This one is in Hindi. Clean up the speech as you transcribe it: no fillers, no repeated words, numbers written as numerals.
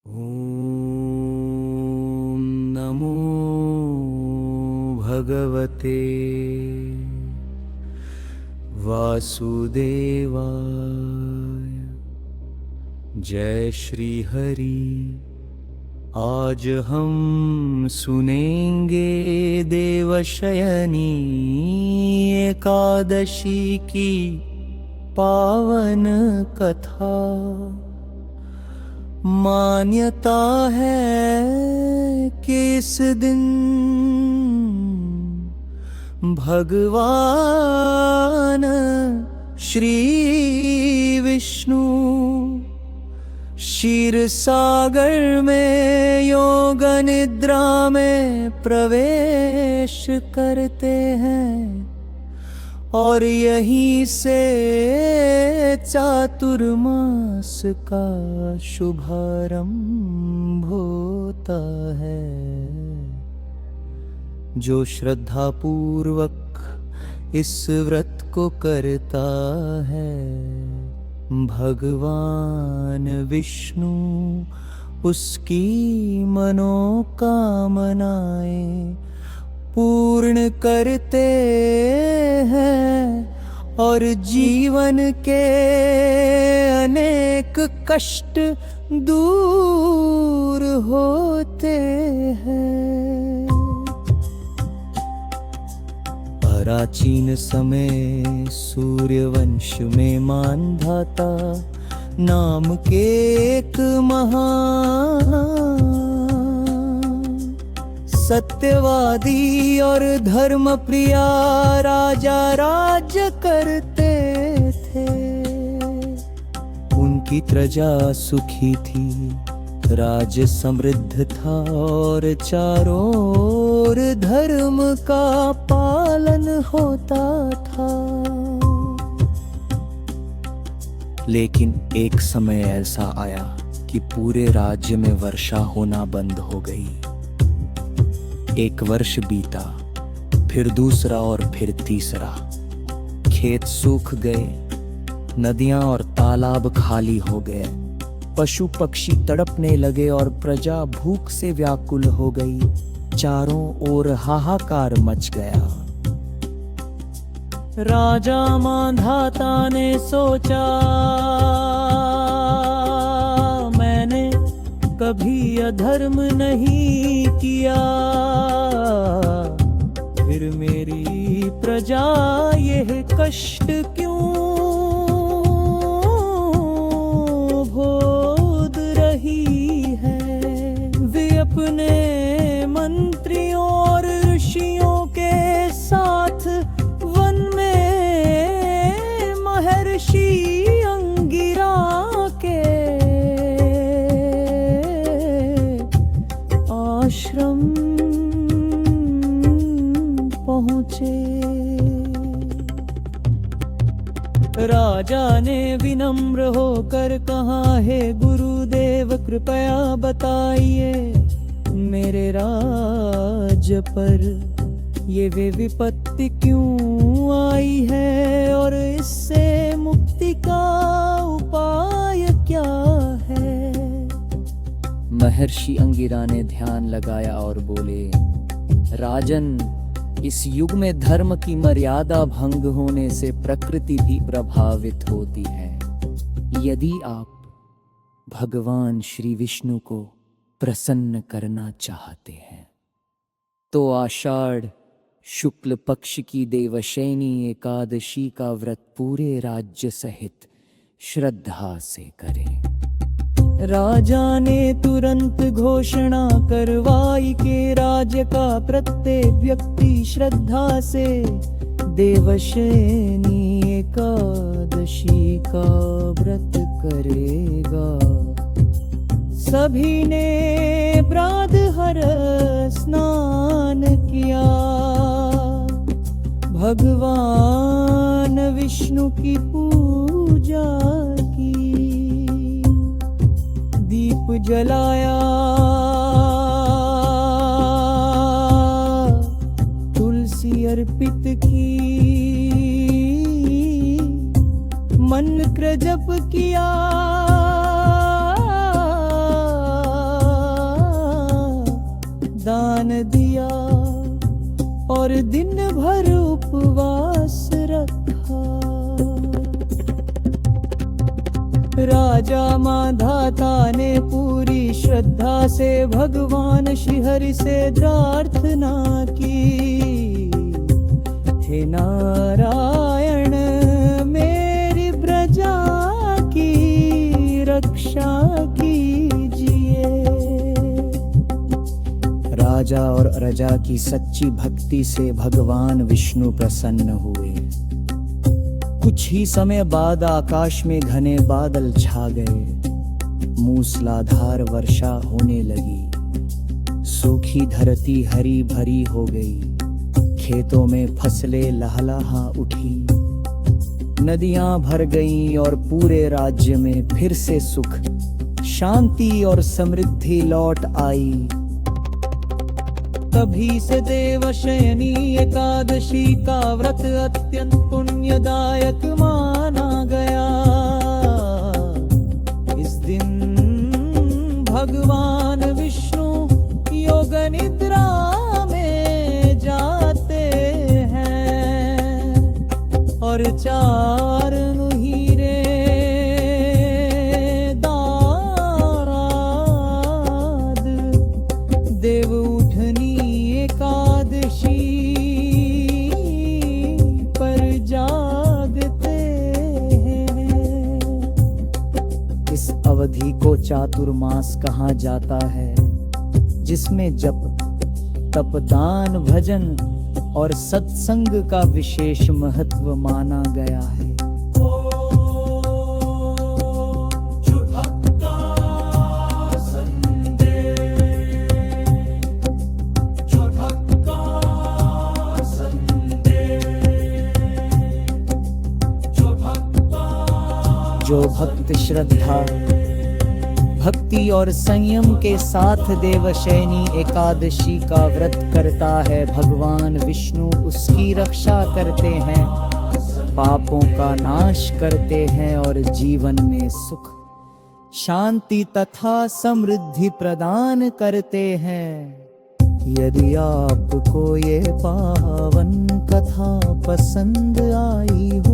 ॐ नमो भगवते वासुदेवाय। जय श्री हरि। आज हम सुनेंगे देवशयनी एकादशी की पावन कथा। मान्यता है कि इस दिन भगवान श्री विष्णु क्षीर सागर में योग निद्रा में प्रवेश करते हैं और यहीं से चातुर्मास का शुभारंभ होता है। जो श्रद्धा पूर्वक इस व्रत को करता है, भगवान विष्णु उसकी मनोकामनाएं पूर्ण करते हैं और जीवन के अनेक कष्ट दूर होते हैं। प्राचीन समय सूर्यवंश में मांधाता नाम के एक महान सत्यवादी और धर्म प्रिया राजा राज्य करते थे। उनकी प्रजा सुखी थी, राज्य समृद्ध था और चारों ओर धर्म का पालन होता था। लेकिन एक समय ऐसा आया कि पूरे राज्य में वर्षा होना बंद हो गई। एक वर्ष बीता, फिर दूसरा और फिर तीसरा। खेत सूख गए, नदियां और तालाब खाली हो गए, पशु पक्षी तड़पने लगे और प्रजा भूख से व्याकुल हो गई। चारों ओर हाहाकार मच गया। राजा मांधाता ने सोचा, मैंने कभी अधर्म नहीं किया, फिर मेरी प्रजा यह कष्ट क्यों भोग रही है। वे अपने मंत्रियों और ऋषियों के साथ वन में महर्षि अंगिरा के आश्रम पहुँचे। राजा ने विनम्र होकर कहा, हे गुरुदेव कृपया बताइए, मेरे राज्य पर ये वे विपत्ति क्यों आई है और इससे मुक्ति का उपाय क्या है। महर्षि अंगिरा ने ध्यान लगाया और बोले, राजन, इस युग में धर्म की मर्यादा भंग होने से प्रकृति भी प्रभावित होती है। यदि आप भगवान श्री विष्णु को प्रसन्न करना चाहते हैं तो आषाढ़ शुक्ल पक्ष की देवशयनी एकादशी का व्रत पूरे राज्य सहित श्रद्धा से करें। राजा ने तुरंत घोषणा करवाई कि राज्य का प्रत्येक व्यक्ति श्रद्धा से देवशयनी एकादशी का व्रत करेगा। सभी ने प्रातःहर स्नान किया, भगवान विष्णु की पूजा की, दीप जलाया, तुलसी अर्पित की, मंत्र जप किया, और दिन भर उपवास रखा। राजा मांधाता ने पूरी श्रद्धा से भगवान श्रीहरि से प्रार्थना की, हे नारायण मेरी प्रजा की रक्षा कीजिए। राजा और प्रजा की सच्ची भक्ति से भगवान विष्णु प्रसन्न हुए। कुछ ही समय बाद आकाश में घने बादल छा गए, मूसलाधार वर्षा होने लगी। सूखी धरती हरी भरी हो गई, खेतों में फसलें लहलहा उठी, नदियां भर गईं और पूरे राज्य में फिर से सुख, शांति और समृद्धि लौट आई। तभी से देवशयनी एकादशी का व्रत अत्यंत पुण्यदायक माना गया। इस दिन भगवान विष्णु योग निद्रा में जाते हैं और चार हीरे दाराद देव उठनी एकादशी पर जागते हैं। इस अवधि को चातुर्मास कहा जाता है, जिसमें जप, तप, दान, भजन और सत्संग का विशेष महत्व माना गया है। जो भक्त श्रद्धा, भक्ति और संयम के साथ देवशयनी एकादशी का व्रत करता है, भगवान विष्णु उसकी रक्षा करते हैं, पापों का नाश करते हैं और जीवन में सुख, शांति तथा समृद्धि प्रदान करते हैं। यदि आपको ये पावन कथा पसंद आई हो